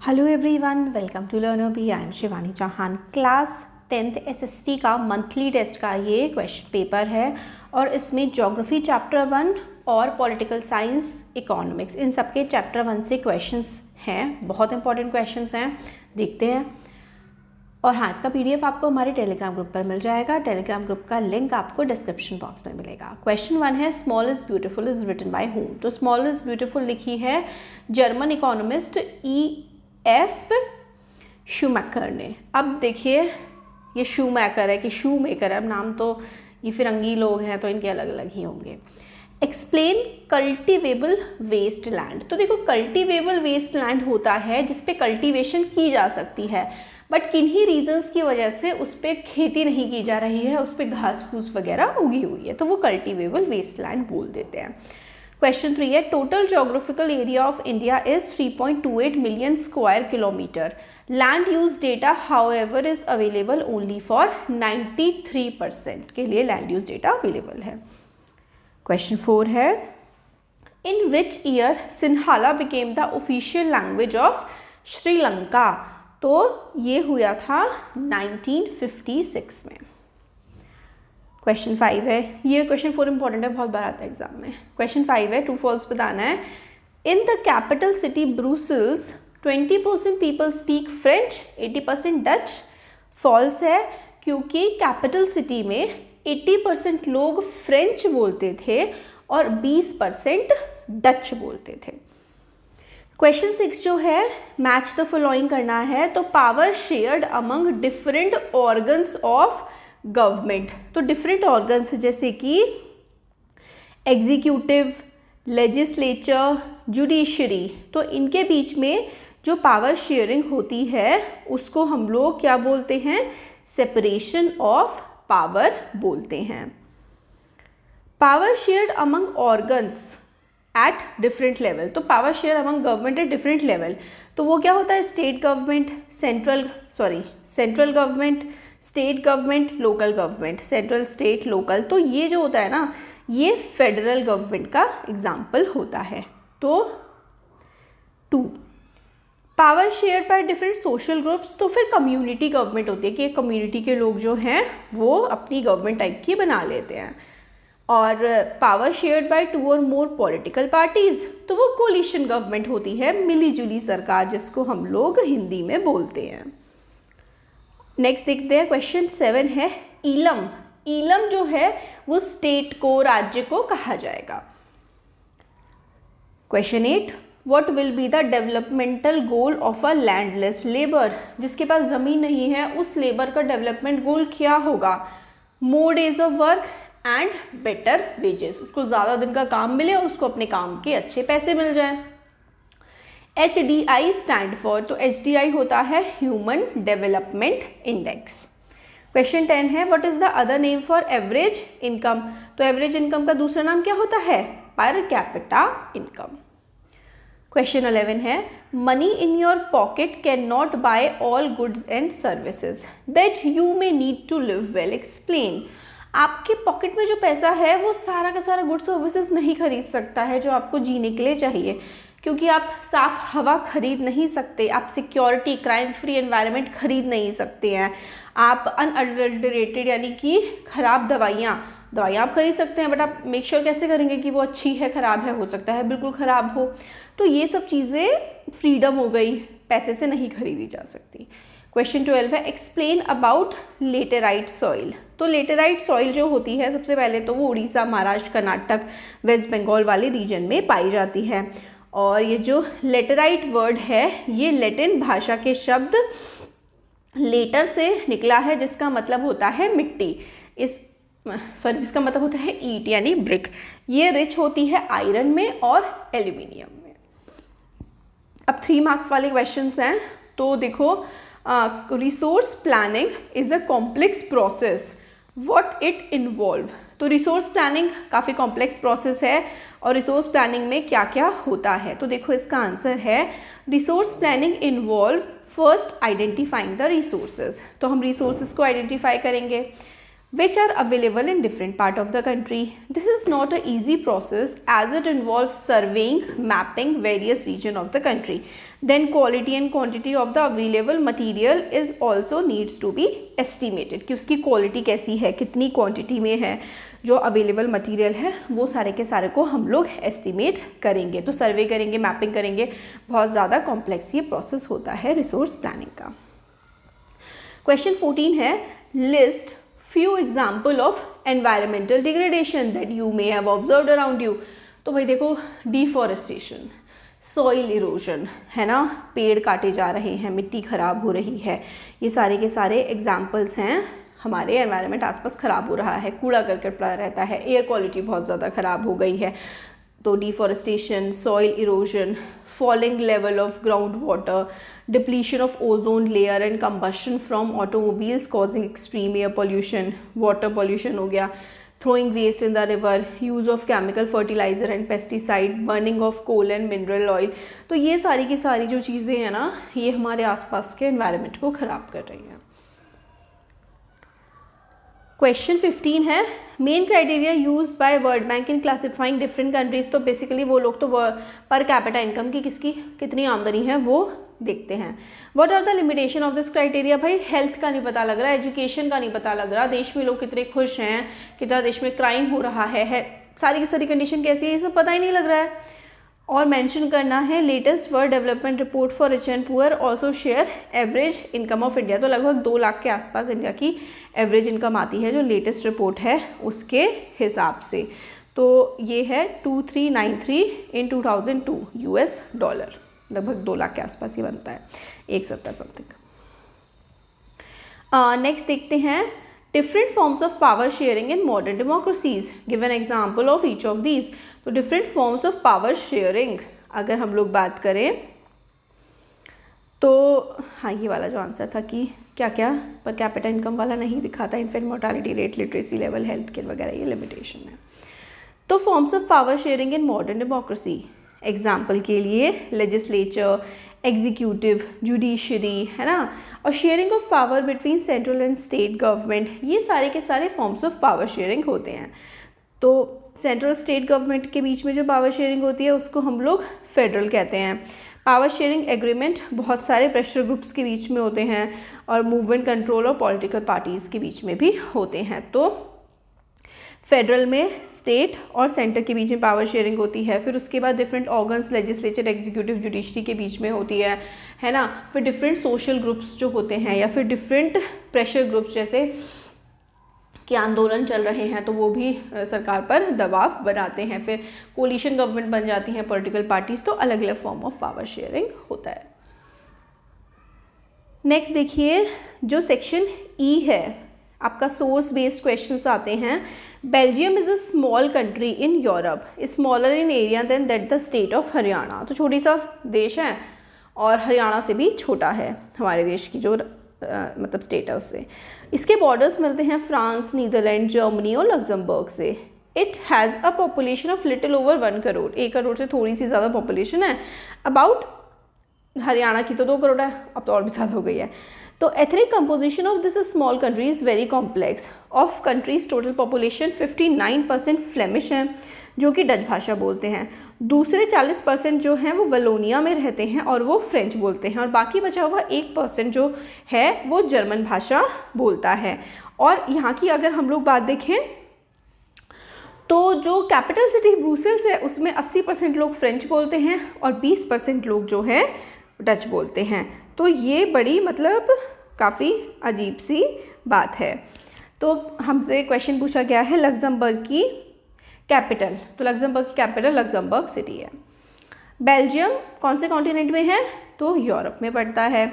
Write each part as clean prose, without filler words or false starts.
Hello everyone, welcome to Learner Bee. I am Shivani Chauhan. Class 10th SST का monthly test का ये question paper है और इसमें ज्योग्राफी चैप्टर 1 और पॉलिटिकल साइंस, इकोनॉमिक्स, इन सब के चैप्टर 1 से क्वेश्चंस हैं। बहुत इंपॉर्टेंट क्वेश्चंस हैं, देखते हैं। और हाँ, इसका पीडीएफ आपको हमारे टेलीग्राम ग्रुप पर मिल जाएगा। टेलीग्राम ग्रुप का लिंक आपको डिस्क्रिप्शन बॉक्स में मिलेगा। क्वेश्चन 1 है, small is beautiful is written by whom. तो स्मॉल इज ब्यूटीफुल लिखी है जर्मन इकोनॉमिस्ट एफ शूमेकर ने। अब देखिए, ये शूमेकर है कि शू मेकर है, अब नाम तो ये फिरंगी लोग हैं तो इनके अलग अलग ही होंगे। Explain cultivable waste land. तो देखो, कल्टिवेबल वेस्ट लैंड होता है जिस पे कल्टिवेशन की जा सकती है, बट किन्हीं रीजंस की वजह से उस पर खेती नहीं की जा रही है, उस पर घास फूस वगैरह उगी हुई है, तो वो कल्टिवेबल वेस्ट लैंड बोल देते हैं। क्वेश्चन 3 है, total geographical area of India is 3.28 million square kilometre. Land use data however is available only for 93% के लिए लैंड यूज डेटा अवेलेबल है। क्वेश्चन 4 है, in which year Sinhala became the official language of Sri Lanka. तो ये हुआ था 1956 में। क्वेश्चन 5 है, ये क्वेश्चन 4 इंपॉर्टेंट है, बहुत बार आता है एग्जाम में। क्वेश्चन 5 है, ट्रू फॉल्स बताना है। In the capital city Brussels 20% people speak French, 80% Dutch. False है, क्योंकि कैपिटल सिटी में 80% लोग फ्रेंच बोलते थे और 20% डच बोलते थे। क्वेश्चन 6 जो है, मैच द फॉलोइंग करना है। तो power shared among different organs of government. तो डिफरेंट ऑर्गन्स जैसे कि एग्जीक्यूटिव, लेजिस्लेचर, जुडिशरी, तो इनके बीच में जो पावर शेयरिंग होती है उसको हम लोग क्या बोलते हैं? सेपरेशन ऑफ पावर बोलते हैं। Power shared among organs at different level. तो power share among government at different level, तो वो क्या होता है? State government, central government, state government, local government, central, state, local. तो ये जो होता है ना, ये फेडरल गवर्नमेंट का एग्जाम्पल होता है। तो 2, power share by different social groups. तो फिर कम्युनिटी गवर्नमेंट होती है कि कम्युनिटी के लोग जो हैं वो अपनी गवर्नमेंट टाइप की बना लेते हैं। और पावर शेयर्ड बाय 2 और मोर पॉलिटिकल पार्टीज, तो वो कोलिशन गवर्नमेंट होती है, मिली जुली सरकार, जिसको हम लोग हिंदी में बोलते हैं। नेक्स्ट देखते हैं, क्वेश्चन 7 है, ईलम। ईलम जो है वो स्टेट को, राज्य को कहा जाएगा। Question 8, what will be the developmental goal of a landless labour. जिसके पास जमीन नहीं है उस लेबर का डेवलपमेंट गोल क्या होगा? More days of work and better wages. उसको ज़्यादा दिन का काम मिले और उसको अपने काम के अच्छे पैसे मिल जाए। HDI स्टैंड फॉर, तो HDI होता है ह्यूमन डेवलपमेंट इंडेक्स। क्वेश्चन 10 है, what is the other name for average income. तो एवरेज इनकम का दूसरा नाम क्या होता है? Per capita income. क्वेश्चन 11 है, money in your pocket can not buy all goods and services that you may need to live well. Explain. आपके pocket में जो पैसा है वो सारा का सारा गुड्स सर्विसेज नहीं खरीद सकता है जो आपको जीने के लिए चाहिए, क्योंकि आप साफ हवा खरीद नहीं सकते, आप सिक्योरिटी, क्राइम फ्री एनवायरनमेंट खरीद नहीं सकते हैं, आप अनअडल्टरेटेड यानी कि खराब दवाइयाँ आप खरीद सकते हैं, बट आप मेक श्योर कैसे करेंगे कि वो अच्छी है, ख़राब है? हो सकता है बिल्कुल ख़राब हो। तो ये सब चीज़ें फ्रीडम हो गई, पैसे से नहीं खरीदी जा सकती। क्वेश्चन 12 है, एक्सप्लेन अबाउट लेटेराइट सॉइल। तो लेटेराइट सॉइल जो होती है, सबसे पहले तो वो उड़ीसा, महाराष्ट्र, कर्नाटक, वेस्ट बंगाल वाले रीजन में पाई जाती है। और ये जो लेटेराइट वर्ड है ये लैटिन भाषा के शब्द लेटर से निकला है, जिसका मतलब होता है मिट्टी। जिसका मतलब होता है ईट यानी ब्रिक। ये रिच होती है आयरन में और एल्यूमिनियम में। अब 3 मार्क्स वाले क्वेश्चंस हैं। तो देखो, resource planning is a complex process, what it involve. तो रिसोर्स प्लानिंग काफ़ी कॉम्प्लेक्स प्रोसेस है और रिसोर्स प्लानिंग में क्या क्या होता है। तो देखो, इसका आंसर है, resource planning involve first identifying the resources. तो हम रिसोर्सेज को आइडेंटिफाई करेंगे, which are available in different part of the country. This is not an easy process as it involves surveying, mapping various region of the country. Then quality and quantity of the available material is also needs to be estimated कि उसकी quality कैसी है, कितनी quantity में है, जो available material है वो सारे के सारे को हम लोग estimate करेंगे. तो survey करेंगे, mapping करेंगे, बहुत ज़्यादा complex ये process होता है resource planning का. Question 14 है list few example of environmental degradation that you may have observed around you. तो भाई देखो deforestation, soil erosion है ना, पेड़ काटे जा रहे हैं, मिट्टी ख़राब हो रही है, ये सारे के सारे examples हैं. हमारे एनवायरनमेंट आसपास ख़राब हो रहा है, कूड़ा करकट पड़ा रहता है, एयर क्वालिटी बहुत ज़्यादा ख़राब हो गई है. तो deforestation, soil erosion, falling level of ground water, depletion of ozone layer and combustion from automobiles causing extreme air pollution, water pollution हो गया, throwing waste in the river, use of chemical fertilizer and pesticide, burning of coal and mineral oil. तो ये सारी की सारी जो चीज़ें हैं ना, ये हमारे आसपास के एनवायरनमेंट को ख़राब कर रही हैं. क्वेश्चन 15 है main criteria use by world bank in classifying different countries. तो बेसिकली वो लोग तो पर कैपिटा इनकम की किसकी कितनी आमदनी है वो देखते हैं. What are the limitation of this criteria. भाई हेल्थ का नहीं पता लग रहा, एजुकेशन का नहीं पता लग रहा, देश में लोग कितने खुश हैं, कितना देश में क्राइम हो रहा है सारी की सारी कंडीशन कैसी है, ये सब पता ही नहीं लग रहा है. और मेंशन करना है latest world development report for rich and poor also share average income of India. तो लगभग 2 लाख के आसपास इंडिया की एवरेज इनकम आती है जो लेटेस्ट रिपोर्ट है उसके हिसाब से. तो ये है 2393 इन 2002 US डॉलर, लगभग 2 लाख के आसपास ही बनता है, 170 समथिंग. नेक्स्ट देखते हैं different forms of power sharing in modern democracies. Give an example of each of these. तो different forms of power sharing अगर हम लोग बात करें तो हाँ, ये वाला जो आंसर था कि क्या क्या पर कैपिटा इनकम वाला नहीं दिखा था, infant mortality rate, literacy level, health care वगैरह, ये लिमिटेशन है. तो forms of power sharing in modern democracy, example के लिए लेजिस्लेचर, एग्जीक्यूटिव, जुडिशरी है ना, और sharing of power between central and state government, ये सारे के सारे फॉर्म्स ऑफ पावर शेयरिंग होते हैं. तो सेंट्रल स्टेट गवर्नमेंट के बीच में जो पावर शेयरिंग होती है उसको हम लोग फेडरल कहते हैं. पावर शेयरिंग एग्रीमेंट बहुत सारे प्रेशर ग्रुप्स के बीच में होते हैं और मूवमेंट कंट्रोल और पॉलिटिकल पार्टीज़ के बीच में भी होते हैं. तो फेडरल में स्टेट और सेंटर के बीच में पावर शेयरिंग होती है. फिर उसके बाद different organs legislature, executive, judiciary के बीच में होती है ना. फिर डिफरेंट सोशल ग्रुप्स जो होते हैं या फिर डिफरेंट प्रेशर ग्रुप्स जैसे कि आंदोलन चल रहे हैं तो वो भी सरकार पर दबाव बनाते हैं. फिर कोलिशन गवर्नमेंट बन जाती हैं पॉलिटिकल पार्टीज. तो अलग अलग फॉर्म ऑफ पावर शेयरिंग होता है. नेक्स्ट देखिए जो सेक्शन ई है आपका सोर्स बेस्ड क्वेश्चंस आते हैं. Belgium is a small country in Europe, smaller in area than that the state of Haryana. तो छोटी सा देश है और हरियाणा से भी छोटा है हमारे देश की जो मतलब स्टेट है उससे. इसके बॉर्डर्स मिलते हैं फ्रांस, नीदरलैंड, जर्मनी और लग्जमबर्ग से. It has a population of little over 1 crore, 1 crore से थोड़ी सी ज़्यादा पॉपुलेशन है. अबाउट हरियाणा की तो 2 करोड़ है, अब तो और भी ज़्यादा हो गई है. तो ethnic composition of this small country is very complex. Of countries total population 59% Flemish हैं जो कि डच भाषा बोलते हैं. दूसरे 40% जो हैं वो वलोनिया में रहते हैं और वो फ्रेंच बोलते हैं. और बाकी बचा हुआ 1% जो है वो जर्मन भाषा बोलता है. और यहाँ की अगर हम लोग बात देखें तो जो कैपिटल सिटी ब्रुसेल्स है उसमें 80% लोग फ्रेंच बोलते हैं और 20% लोग जो है डच बोलते हैं. तो ये बड़ी मतलब काफ़ी अजीब सी बात है. तो हमसे क्वेश्चन पूछा गया है लग्जमबर्ग की कैपिटल. तो लग्जमबर्ग की कैपिटल लग्जमबर्ग सिटी है. बेल्जियम कौन से कॉन्टिनेंट में है? तो यूरोप में पड़ता है.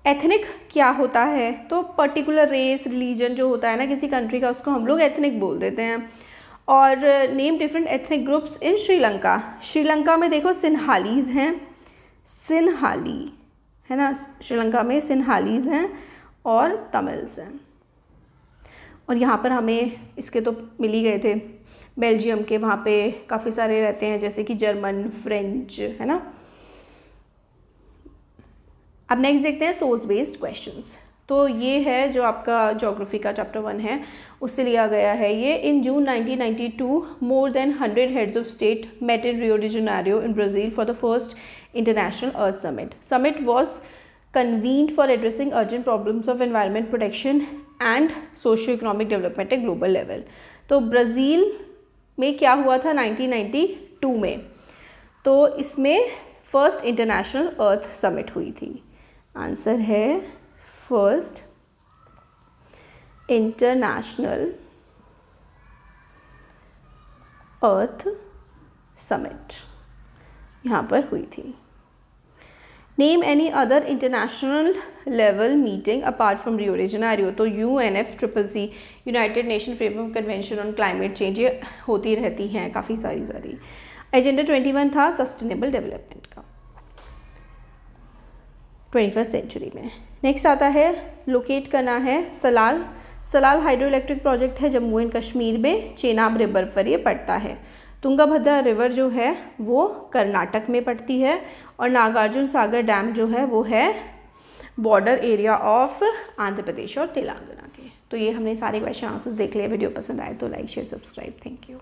एथनिक क्या होता है? तो पर्टिकुलर रेस, रिलीजन जो होता है ना किसी कंट्री का उसको हम लोग एथनिक बोल देते हैं. और name different ethnic groups in Sri Lanka. Sri Lanka में देखो सिन्हालीज़ हैं, सिन्हाली है ना, श्रीलंका में सिन्हालीज़ हैं और तमिल्स हैं. और यहाँ पर हमें इसके तो मिल ही गए थे बेल्जियम के, वहाँ पे काफ़ी सारे रहते हैं जैसे कि जर्मन, फ्रेंच है ना. अब नेक्स्ट देखते हैं सोर्स बेस्ड क्वेश्चंस. तो ये है जो आपका ज्योग्राफी का चैप्टर 1 है, उससे लिया गया है ये। In June 1992 more than 100 heads of state met in Rio de Janeiro in Brazil for the first international Earth Summit. Summit was convened for addressing urgent problems of environment protection and socio-economic development at global level। तो Brazil में क्या हुआ था 1992 में, तो इसमें first international Earth summit हुई थी। आंसर है फर्स्ट इंटरनेशनल अर्थ समिट यहाँ पर हुई थी। Name any other international level meeting apart from Rio de Janeiro. तो UNFCCC United nation framework convention on climate change, ये होती रहती हैं काफ़ी सारी। एजेंडा 21 था सस्टेनेबल डेवलपमेंट का 21st सेंचुरी में। नेक्स्ट आता है, लोकेट करना है सलाल हाइड्रो इलेक्ट्रिक प्रोजेक्ट है जम्मू एंड कश्मीर में, चेनाब रिवर पर ये पड़ता है। तुंगभद्रा रिवर जो है वो कर्नाटक में पड़ती है, और नागार्जुन सागर डैम जो है वो है border area of Andhra Pradesh और तेलंगाना के। तो ये हमने सारे क्वेश्चन आंसर्स देख लिए। वीडियो पसंद आए तो like share subscribe. Thank you.